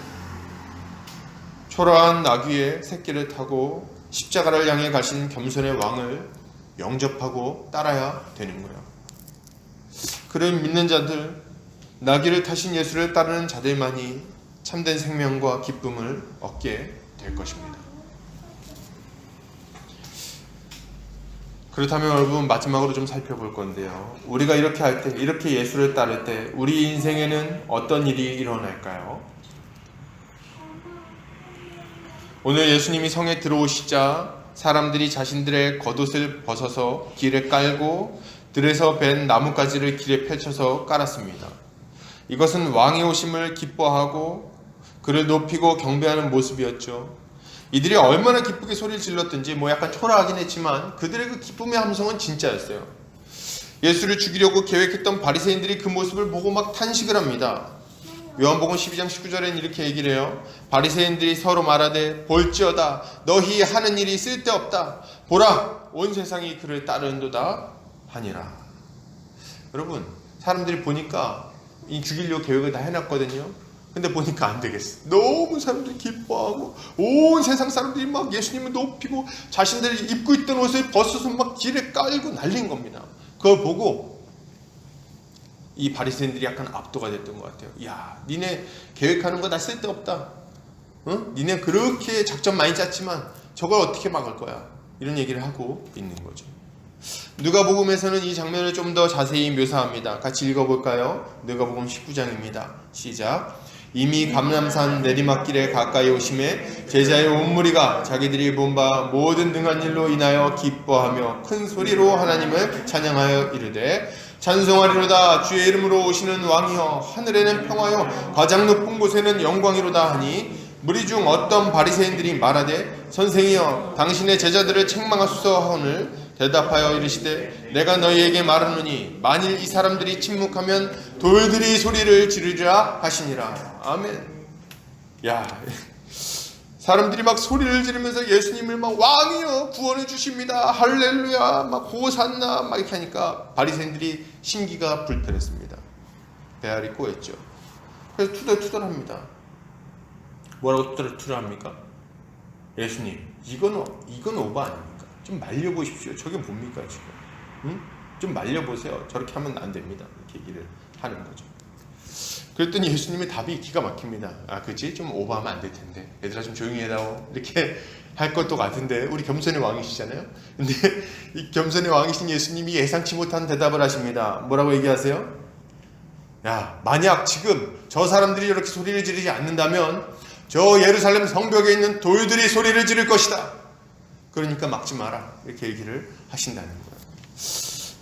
초라한 나귀의 새끼를 타고 십자가를 향해 가신 겸손의 왕을 영접하고 따라야 되는 거예요. 그를 믿는 자들, 나귀를 타신 예수를 따르는 자들만이 참된 생명과 기쁨을 얻게 될 것입니다. 그렇다면 여러분, 마지막으로 좀 살펴볼 건데요. 우리가 이렇게 할 때, 이렇게 예수를 따를 때 우리 인생에는 어떤 일이 일어날까요? 오늘 예수님이 성에 들어오시자 사람들이 자신들의 겉옷을 벗어서 길에 깔고 들에서 벤 나뭇가지를 길에 펼쳐서 깔았습니다. 이것은 왕의 오심을 기뻐하고 그를 높이고 경배하는 모습이었죠. 이들이 얼마나 기쁘게 소리를 질렀든지 약간 초라하긴 했지만 그들의 그 기쁨의 함성은 진짜였어요. 예수를 죽이려고 계획했던 바리새인들이 그 모습을 보고 막 탄식을 합니다. 요한복음 12장 19절에는 이렇게 얘기를 해요. 바리새인들이 서로 말하되 볼지어다 너희 하는 일이 쓸데없다. 보라 온 세상이 그를 따르는도다 하니라. 여러분, 사람들이 보니까 이 죽이려고 계획을 다 해놨거든요. 근데 보니까 안 되겠어. 너무 사람들이 기뻐하고 온 세상 사람들이 막 예수님을 높이고 자신들이 입고 있던 옷을 벗어서 막 길에 깔고 난린 겁니다. 그걸 보고 이 바리새인들이 약간 압도가 됐던 것 같아요. 야, 니네 계획하는 거 다 쓸데없다. 니네 그렇게 작전 많이 짰지만 저걸 어떻게 막을 거야. 이런 얘기를 하고 있는 거죠. 누가복음에서는 이 장면을 좀 더 자세히 묘사합니다. 같이 읽어볼까요? 누가복음 19장입니다. 시작. 이미 감람산 내리막길에 가까이 오심에 제자의 온 무리가 자기들이 본 바 모든 등한 일로 인하여 기뻐하며 큰 소리로 하나님을 찬양하여 이르되 찬송하리로다 주의 이름으로 오시는 왕이여 하늘에는 평화요 가장 높은 곳에는 영광이로다 하니 무리 중 어떤 바리새인들이 말하되 선생이여 당신의 제자들을 책망하소서 하오늘 대답하여 이르시되 내가 너희에게 말하노니 만일 이 사람들이 침묵하면 돌들이 소리를 지르리라 하시니라. 아멘. 야, 사람들이 막 소리를 지르면서 예수님을 막 왕이여 구원해 주십니다 할렐루야 막 호산나 막 이렇게 하니까 바리새인들이 심기가 불편했습니다. 배알이 꼬였죠. 그래서 투덜투덜합니다. 뭐라고 투덜투덜합니까? 예수님, 이건 오바 아닙니까? 좀 말려보십시오. 저게 뭡니까 지금? 응? 좀 말려보세요. 저렇게 하면 안 됩니다. 이렇게 얘기를 하는 거죠. 그랬더니 예수님의 답이 기가 막힙니다. 아, 그치? 좀 오버하면 안 될 텐데. 얘들아 좀 조용히 해다오. 이렇게 할 것도 같은데 우리 겸손의 왕이시잖아요. 근데 이 겸손의 왕이신 예수님이 예상치 못한 대답을 하십니다. 뭐라고 얘기하세요? 야, 만약 지금 저 사람들이 이렇게 소리를 지르지 않는다면 저 예루살렘 성벽에 있는 돌들이 소리를 지를 것이다. 그러니까 막지 마라. 이렇게 얘기를 하신다는 거예요.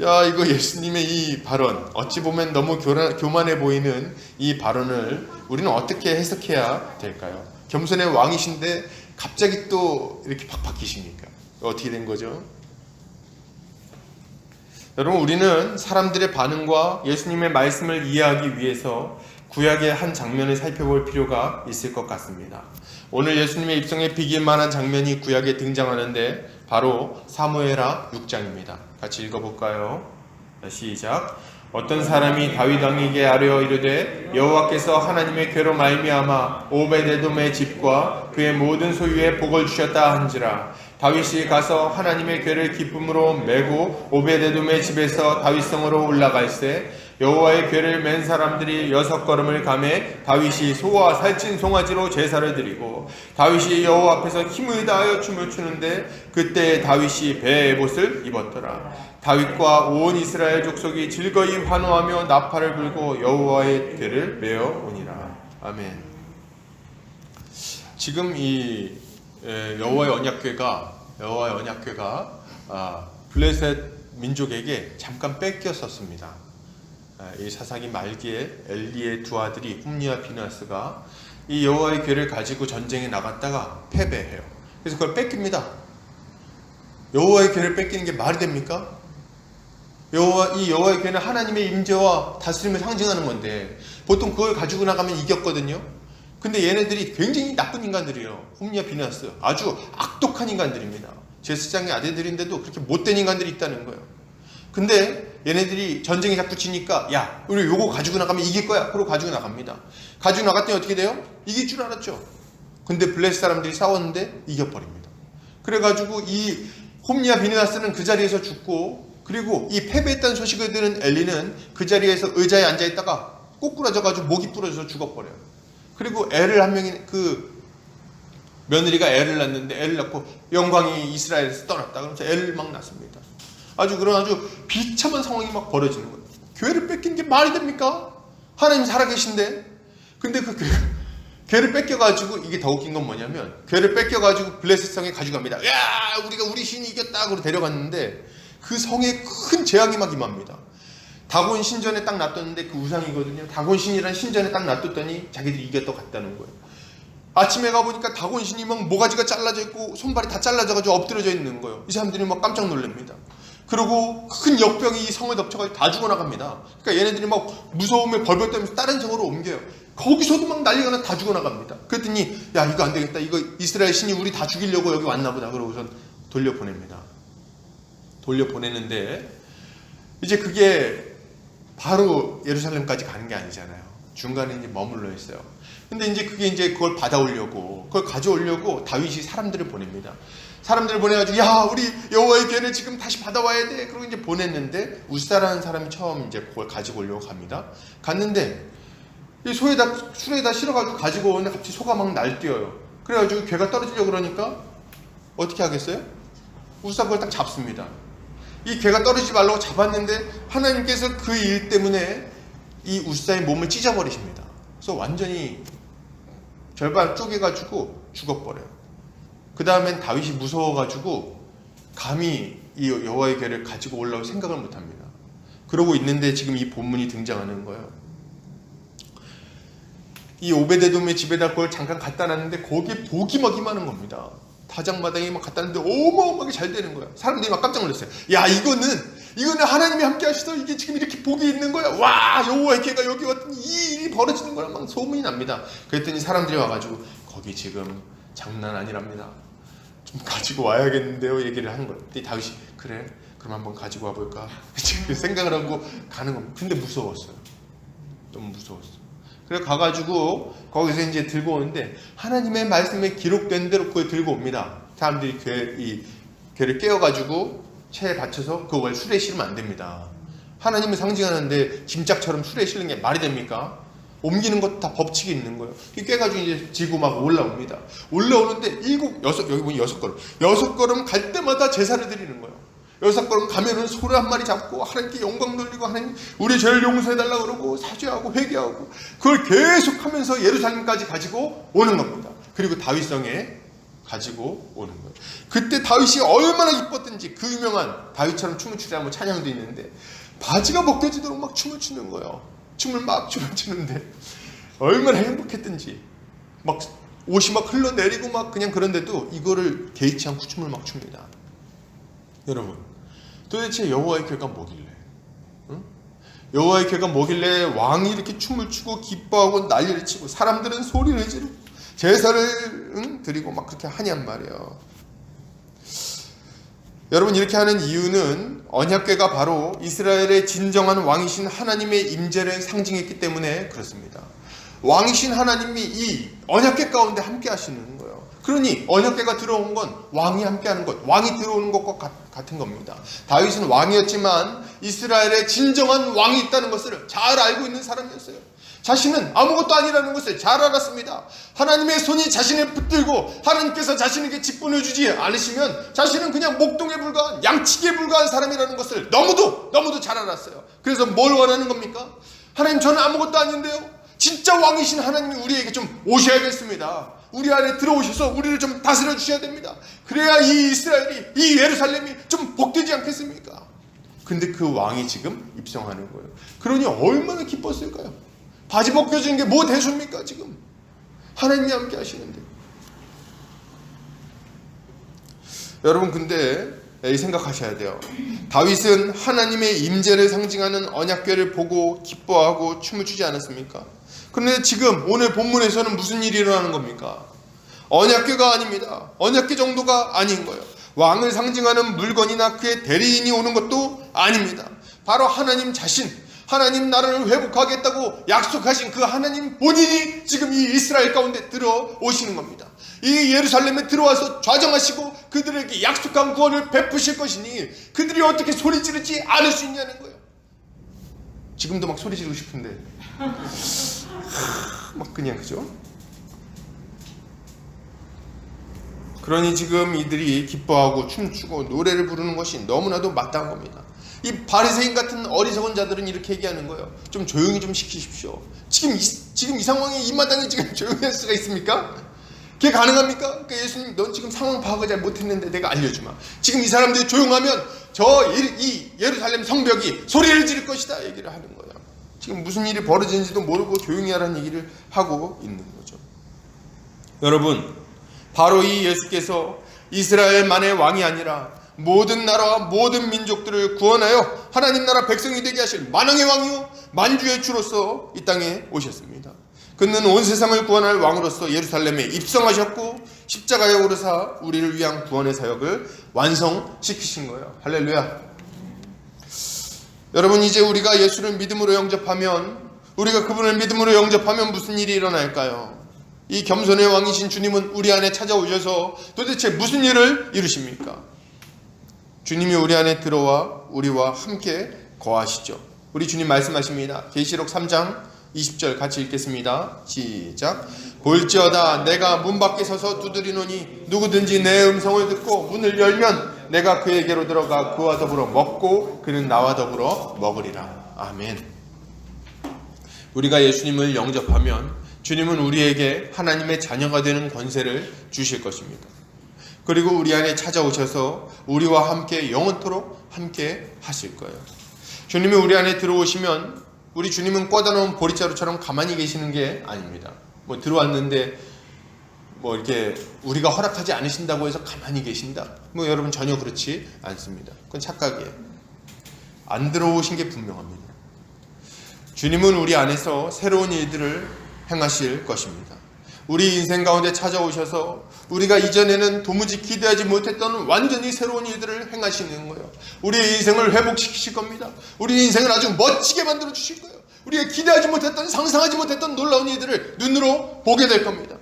야, 이거 예수님의 이 발언, 어찌 보면 너무 교만해 보이는 이 발언을 우리는 어떻게 해석해야 될까요? 겸손의 왕이신데 갑자기 또 이렇게 팍 바뀌십니까? 어떻게 된 거죠? 여러분, 우리는 사람들의 반응과 예수님의 말씀을 이해하기 위해서 구약의 한 장면을 살펴볼 필요가 있을 것 같습니다. 오늘 예수님의 입성에 비길 만한 장면이 구약에 등장하는데 바로 사무엘하 6장입니다. 같이 읽어볼까요? 시작. 어떤 사람이 다윗 왕에게 아뢰어 이르되 여호와께서 하나님의 궤로 말미암아 오베데돔의 집과 그의 모든 소유에 복을 주셨다 한지라. 다윗이 가서 하나님의 궤를 기쁨으로 메고 오베데돔의 집에서 다윗성으로 올라갈새 여호와의 궤를 맨 사람들이 6걸음을 가매 다윗이 소와 살찐 송아지로 제사를 드리고 다윗이 여호와 앞에서 힘을 다하여 춤을 추는데 그때 다윗이 베옷을 입었더라. 다윗과 온 이스라엘 족속이 즐거이 환호하며 나팔을 불고 여호와의 궤를 메어 오니라. 아멘. 지금 이 여호와의 언약궤가 블레셋 민족에게 잠깐 뺏겼었습니다. 이 사사기 말기에 엘리의 두 아들이 홈리와 비나스가 이 여호와의 궤를 가지고 전쟁에 나갔다가 패배해요. 그래서 그걸 뺏깁니다. 여호와의 궤를 뺏기는 게 말이 됩니까? 이 여호와의 궤는 하나님의 임재와 다스림을 상징하는 건데 보통 그걸 가지고 나가면 이겼거든요. 근데 얘네들이 굉장히 나쁜 인간들이에요. 홈리와 비나스 아주 악독한 인간들입니다. 제사장의 아들들인데도 그렇게 못된 인간들이 있다는 거예요. 근데 얘네들이 전쟁에 자꾸 지니까 야 우리 요거 가지고 나가면 이길 거야. 그러고 가지고 나갑니다. 가지고 나갔더니 어떻게 돼요? 이길 줄 알았죠. 근데 블레셋 사람들이 싸웠는데 이겨버립니다. 그래가지고 이 홈리와 비느하스는 그 자리에서 죽고, 그리고 이 패배했다는 소식을 들은 엘리는 그 자리에서 의자에 앉아있다가 꼬꾸라져가지고 목이 부러져서 죽어버려요. 그리고 애를 한 명이 며느리가 애를 낳는데 애를 낳고 영광이 이스라엘에서 떠났다. 그러면서 애를 막 낳습니다. 아주 비참한 상황이 막 벌어지는 거예요. 교회를 뺏긴 게 말이 됩니까? 하나님 살아계신데. 근데 그 교회를 뺏겨가지고, 이게 더 웃긴 건 뭐냐면, 교회를 뺏겨가지고 블레셋 성에 가져갑니다. 야, 우리 신이 이겼다. 그러고 데려갔는데 그 성에 큰 재앙이 막 임합니다. 다곤 신전에 딱 놔뒀는데, 그 우상이거든요. 다곤 신이라는 신전에 딱 놔뒀더니 자기들이 이겼다고 갔다는 거예요. 아침에 가보니까 다곤 신이 막 모가지가 잘라져 있고 손발이 다 잘라져가지고 엎드려져 있는 거예요. 이 사람들이 막 깜짝 놀랍니다. 그리고 큰 역병이 이 성을 덮쳐가지고 다 죽어나갑니다. 그러니까 얘네들이 막 무서움에 벌벌 떨면서 다른 성으로 옮겨요. 거기서도 막 난리가 나 다 죽어나갑니다. 그랬더니 야, 이거 안 되겠다. 이거 이스라엘 신이 우리 다 죽이려고 여기 왔나 보다. 그러고선 돌려보냅니다. 돌려보내는데 이제 그게 바로 예루살렘까지 가는 게 아니잖아요. 중간에 이제 머물러 있어요. 근데 이제 그걸 받아오려고, 그걸 가져오려고 다윗이 사람들을 보냅니다. 사람들을 보내가지고 야, 우리 여호와의 궤를 지금 다시 받아와야 돼. 그러고 이제 보냈는데 우사라는 사람이 처음 이제 그걸 가지고 오려고 갑니다. 갔는데 이 술에다 실어가지고 가지고 오는데 갑자기 소가 막 날뛰어요. 그래가지고 궤가 떨어지려고 그러니까 어떻게 하겠어요? 우사 그걸 딱 잡습니다. 이 궤가 떨어지지 말라고 잡았는데 하나님께서 그 일 때문에 이 우사의 몸을 찢어버리십니다. 그래서 완전히 절반 쪼개가지고 죽어버려요. 그 다음엔 다윗이 무서워가지고 감히 이 여호와의 궤를 가지고 올라올 생각을 못합니다. 그러고 있는데 지금 이 본문이 등장하는 거예요. 이 오베데돔의 집에다 그걸 잠깐 갖다 놨는데 거기에 복이 막 임하는 겁니다. 다장마당에 막 갖다 놨는데 어마어마하게 잘 되는 거야. 사람들이 막 깜짝 놀랐어요. 야, 이거는 하나님이 함께 하시더 이게 지금 이렇게 복이 있는 거야. 와, 여호와의 궤가 여기 왔더니 이 일이 벌어지는 거라 막 소문이 납니다. 그랬더니 사람들이 와가지고 거기 지금 장난 아니랍니다. 좀 가지고 와야겠는데요. 얘기를 하는 거예요. 근데 다윗이 그래? 그럼 한번 가지고 와볼까? 생각을 하고 가는 겁니다. 근데 무서웠어요. 너무 무서웠어요. 그래서 가가지고 거기서 이제 들고 오는데 하나님의 말씀에 기록된 대로 그걸 들고 옵니다. 사람들이 이 궤를 깨워가지고 체에 받쳐서 그걸 술에 실으면 안 됩니다. 하나님을 상징하는데 짐짝처럼 술에 실는 게 말이 됩니까? 옮기는 것도 다 법칙이 있는 거예요. 깨가지고 이제 지고 막 올라옵니다. 올라오는데 여기 보니 6걸음. 6걸음 갈 때마다 제사를 드리는 거예요. 6걸음 가면은 소를 한 마리 잡고 하나님께 영광 돌리고 하나님 우리 죄를 용서해달라고 그러고 사죄하고 회개하고 그걸 계속 하면서 예루살렘까지 가지고 오는 겁니다. 그리고 다윗성에 가지고 오는 거예요. 그때 다윗이 얼마나 기뻤든지 그 유명한 다윗처럼 춤을 추라는 찬양도 있는데 바지가 벗겨지도록 막 춤을 추는 거예요. 춤을 추는데 얼마나 행복했든지 막 옷이 막 흘러내리고 막 그냥 그런데도 이거를 개의치 않고 춤을 막 춥니다. 여러분, 도대체 여호와의 궤가 뭐길래? 응? 여호와의 궤가 뭐길래 왕이 이렇게 춤을 추고 기뻐하고 난리를 치고 사람들은 소리를 지르고 제사를 드리고 막 그렇게 하냔 말이에요. 여러분, 이렇게 하는 이유는 언약궤가 바로 이스라엘의 진정한 왕이신 하나님의 임재를 상징했기 때문에 그렇습니다. 왕이신 하나님이 이 언약궤 가운데 함께 하시는 거예요. 그러니 언약궤가 들어온 건 왕이 함께하는 것, 왕이 들어오는 것과 같은 겁니다. 다윗은 왕이었지만 이스라엘에 진정한 왕이 있다는 것을 잘 알고 있는 사람이었어요. 자신은 아무것도 아니라는 것을 잘 알았습니다. 하나님의 손이 자신을 붙들고 하나님께서 자신에게 직분을 주지 않으시면 자신은 그냥 목동에 불과한, 양치기에 불과한 사람이라는 것을 너무도 잘 알았어요. 그래서 뭘 원하는 겁니까? 하나님, 저는 아무것도 아닌데요, 진짜 왕이신 하나님이 우리에게 좀 오셔야겠습니다. 우리 안에 들어오셔서 우리를 좀 다스려 주셔야 됩니다. 그래야 이 이스라엘이, 이 예루살렘이 좀 복되지 않겠습니까? 근데 그 왕이 지금 입성하는 거예요. 그러니 얼마나 기뻤을까요? 바지 벗겨지는 게 뭐 대수입니까? 지금 하나님이 함께 하시는데. 여러분, 근데 이 생각하셔야 돼요. 다윗은 하나님의 임재를 상징하는 언약궤를 보고 기뻐하고 춤을 추지 않았습니까? 그런데 지금 오늘 본문에서는 무슨 일이 일어나는 겁니까? 언약궤가 아닙니다. 언약궤 정도가 아닌 거예요. 왕을 상징하는 물건이나 그의 대리인이 오는 것도 아닙니다. 바로 하나님 자신, 하나님 나라를 회복하겠다고 약속하신 그 하나님 본인이 지금 이 이스라엘 가운데 들어오시는 겁니다. 이 예루살렘에 들어와서 좌정하시고 그들에게 약속한 구원을 베푸실 것이니 그들이 어떻게 소리 지르지 않을 수 있냐는 거예요. 지금도 막 소리 지르고 싶은데 막 그냥, 그죠? 그러니 지금 이들이 기뻐하고 춤추고 노래를 부르는 것이 너무나도 마땅한 겁니다. 이 바리새인 같은 어리석은 자들은 이렇게 얘기하는 거예요. 좀 조용히 좀 시키십시오. 지금 이 상황에 이 마당에 지금 조용히 할 수가 있습니까? 그게 가능합니까? 그러니까 예수님, 넌 지금 상황 파악을 잘 못했는데 내가 알려주마. 지금 이 사람들이 조용하면 이 예루살렘 성벽이 소리를 지를 것이다 얘기를 하는 거예요. 지금 무슨 일이 벌어지는지도 모르고 조용히 하라는 얘기를 하고 있는 거죠. 여러분, 바로 이 예수께서 이스라엘만의 왕이 아니라 모든 나라와 모든 민족들을 구원하여 하나님 나라 백성이 되게 하실 만왕의 왕이요 만주의 주로서 이 땅에 오셨습니다. 그는 온 세상을 구원할 왕으로서 예루살렘에 입성하셨고 십자가에 오르사 우리를 위한 구원의 사역을 완성시키신 거예요. 할렐루야. 여러분, 이제 우리가 예수를 믿음으로 영접하면, 우리가 그분을 믿음으로 영접하면 무슨 일이 일어날까요? 이 겸손의 왕이신 주님은 우리 안에 찾아오셔서 도대체 무슨 일을 이루십니까? 주님이 우리 안에 들어와 우리와 함께 거하시죠. 우리 주님 말씀하십니다. 계시록 3장 20절 같이 읽겠습니다. 시작. 볼지어다 내가 문 밖에 서서 두드리노니 누구든지 내 음성을 듣고 문을 열면 내가 그에게로 들어가 그와 더불어 먹고 그는 나와 더불어 먹으리라. 아멘. 우리가 예수님을 영접하면 주님은 우리에게 하나님의 자녀가 되는 권세를 주실 것입니다. 그리고 우리 안에 찾아오셔서 우리와 함께 영원토록 함께 하실 거예요. 주님이 우리 안에 들어오시면 우리 주님은 꽂아놓은 보릿자루처럼 가만히 계시는 게 아닙니다. 뭐 들어왔는데 뭐 이렇게 우리가 허락하지 않으신다고 해서 가만히 계신다. 뭐 여러분, 전혀 그렇지 않습니다. 그건 착각이에요. 안 들어오신 게 분명합니다. 주님은 우리 안에서 새로운 일들을 행하실 것입니다. 우리 인생 가운데 찾아오셔서 우리가 이전에는 도무지 기대하지 못했던 완전히 새로운 일들을 행하시는 거예요. 우리의 인생을 회복시키실 겁니다. 우리 인생을 아주 멋지게 만들어 주실 거예요. 우리가 기대하지 못했던, 상상하지 못했던 놀라운 일들을 눈으로 보게 될 겁니다.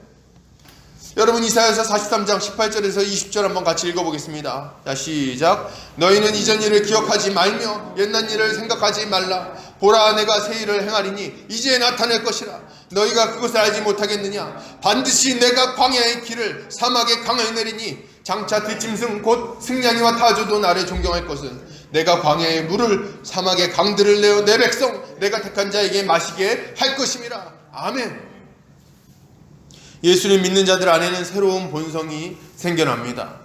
여러분, 이사야서 43장 18절에서 20절 한번 같이 읽어보겠습니다. 자, 시작. 너희는 이전 일을 기억하지 말며 옛날 일을 생각하지 말라. 보라, 내가 새 일을 행하리니 이제 나타낼 것이라. 너희가 그것을 알지 못하겠느냐? 반드시 내가 광야의 길을 사막의 강을 내리니 장차 뒷짐승 곧 승냥이와 타조도 나를 존경할 것은 내가 광야의 물을 사막의 강들을 내어 내 백성 내가 택한 자에게 마시게 할 것임이라. 아멘. 예수를 믿는 자들 안에는 새로운 본성이 생겨납니다.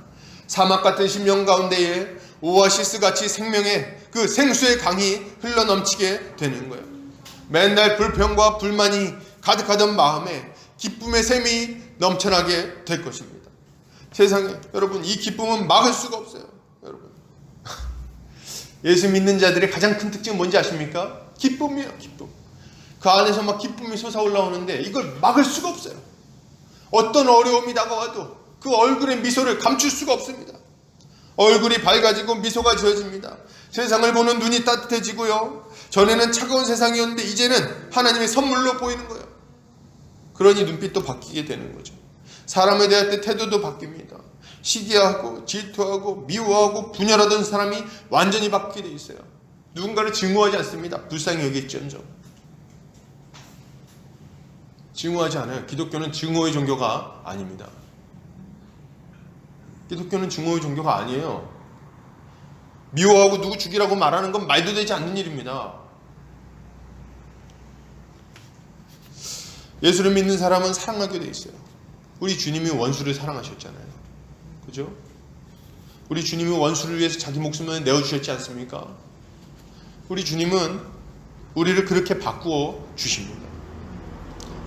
사막 같은 심령 가운데에 오아시스 같이 생명의 그 생수의 강이 흘러넘치게 되는 거예요. 맨날 불평과 불만이 가득하던 마음에 기쁨의 샘이 넘쳐나게 될 것입니다. 세상에, 여러분, 이 기쁨은 막을 수가 없어요. 여러분, 예수 믿는 자들의 가장 큰 특징은 뭔지 아십니까? 기쁨이에요. 기쁨. 그 안에서 막 기쁨이 솟아올라오는데 이걸 막을 수가 없어요. 어떤 어려움이 다가와도 그 얼굴의 미소를 감출 수가 없습니다. 얼굴이 밝아지고 미소가 지어집니다. 세상을 보는 눈이 따뜻해지고요. 전에는 차가운 세상이었는데 이제는 하나님의 선물로 보이는 거예요. 그러니 눈빛도 바뀌게 되는 거죠. 사람에 대할 때 태도도 바뀝니다. 시기하고 질투하고 미워하고 분열하던 사람이 완전히 바뀌게 돼 있어요. 누군가를 증오하지 않습니다. 불쌍히 여길지언정. 증오하지 않아요. 기독교는 증오의 종교가 아닙니다. 기독교는 증오의 종교가 아니에요. 미워하고 누구 죽이라고 말하는 건 말도 되지 않는 일입니다. 예수를 믿는 사람은 사랑하게 돼 있어요. 우리 주님이 원수를 사랑하셨잖아요. 그죠? 우리 주님이 원수를 위해서 자기 목숨을 내어주셨지 않습니까? 우리 주님은 우리를 그렇게 바꾸어 주십니다.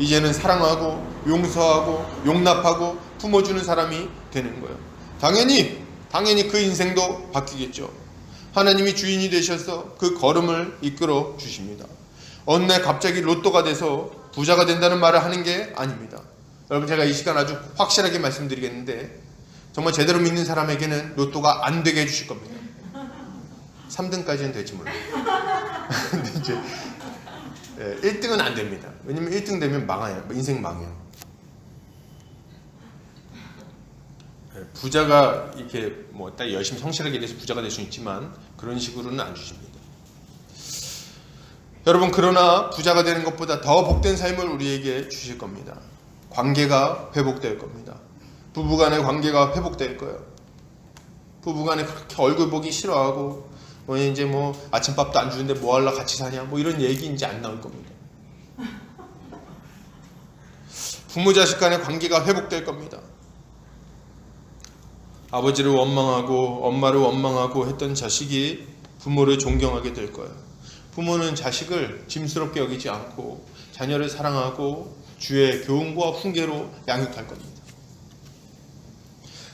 이제는 사랑하고 용서하고 용납하고 품어주는 사람이 되는 거예요. 당연히 그 인생도 바뀌겠죠. 하나님이 주인이 되셔서 그 걸음을 이끌어 주십니다. 어느 날 갑자기 로또가 돼서 부자가 된다는 말을 하는 게 아닙니다. 여러분, 제가 이 시간 아주 확실하게 말씀드리겠는데 정말 제대로 믿는 사람에게는 로또가 안 되게 해주실 겁니다. 3등까지는 될지 몰라요. 근데 이제 1등은 안 됩니다. 왜냐면 1등 되면 망해요. 인생 망해요. 부자가 이렇게 뭐 딱 열심히 성실하게 일해서 부자가 될 수 있지만 그런 식으로는 안 주십니다. 여러분, 그러나 부자가 되는 것보다 더 복된 삶을 우리에게 주실 겁니다. 관계가 회복될 겁니다. 부부간의 관계가 회복될 거예요. 부부간에 그렇게 얼굴 보기 싫어하고 이제 뭐 아침밥도 안 주는데 뭐 하려 같이 사냐 뭐 이런 얘기 이제 안 나올 겁니다. 부모 자식 간의 관계가 회복될 겁니다. 아버지를 원망하고 엄마를 원망하고 했던 자식이 부모를 존경하게 될 거예요. 부모는 자식을 짐스럽게 여기지 않고 자녀를 사랑하고 주의 교훈과 훈계로 양육할 겁니다.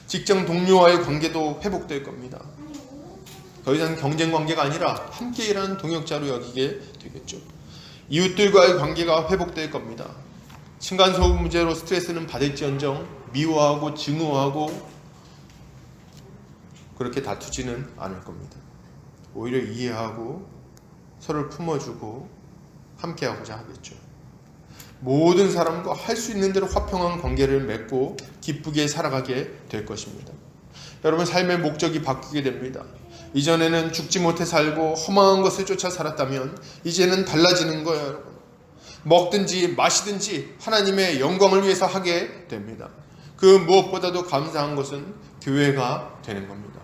직장 동료와의 관계도 회복될 겁니다. 더 이상 경쟁 관계가 아니라 함께 일하는 동역자로 여기게 되겠죠. 이웃들과의 관계가 회복될 겁니다. 층간소음 문제로 스트레스는 받을지언정 미워하고 증오하고 그렇게 다투지는 않을 겁니다. 오히려 이해하고 서로를 품어주고 함께하고자 하겠죠. 모든 사람과 할 수 있는 대로 화평한 관계를 맺고 기쁘게 살아가게 될 것입니다. 여러분, 삶의 목적이 바뀌게 됩니다. 이전에는 죽지 못해 살고 허망한 것을 쫓아 살았다면 이제는 달라지는 거예요. 여러분, 먹든지 마시든지 하나님의 영광을 위해서 하게 됩니다. 그 무엇보다도 감사한 것은 교회가 되는 겁니다.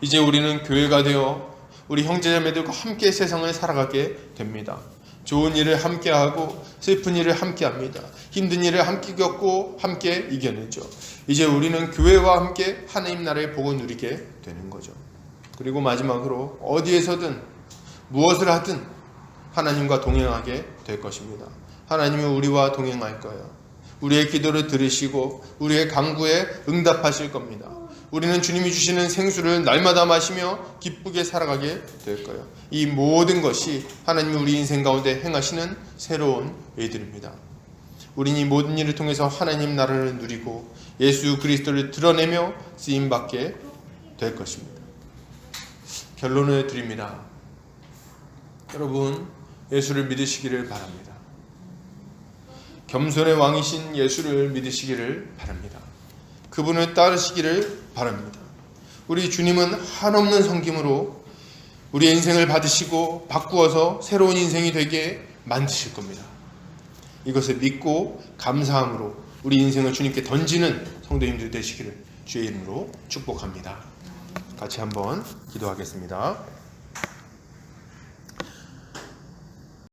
이제 우리는 교회가 되어 우리 형제자매들과 함께 세상을 살아가게 됩니다. 좋은 일을 함께하고 슬픈 일을 함께합니다. 힘든 일을 함께 겪고 함께 이겨내죠. 이제 우리는 교회와 함께 하나님 나라의 복을 누리게 되는 거죠. 그리고 마지막으로 어디에서든 무엇을 하든 하나님과 동행하게 될 것입니다. 하나님은 우리와 동행할 거예요. 우리의 기도를 들으시고 우리의 간구에 응답하실 겁니다. 우리는 주님이 주시는 생수를 날마다 마시며 기쁘게 살아가게 될 거예요. 이 모든 것이 하나님이 우리 인생 가운데 행하시는 새로운 일들입니다. 우리는 이 모든 일을 통해서 하나님 나라를 누리고 예수 그리스도를 드러내며 쓰임받게 될 것입니다. 결론을 드립니다. 여러분, 예수를 믿으시기를 바랍니다. 겸손의 왕이신 예수를 믿으시기를 바랍니다. 그분을 따르시기를 바랍니다. 우리 주님은 한없는 섬김으로 우리의 인생을 받으시고 바꾸어서 새로운 인생이 되게 만드실 겁니다. 이것을 믿고 감사함으로 우리 인생을 주님께 던지는 성도님들 되시기를 주의 이름으로 축복합니다. 같이 한번 기도하겠습니다.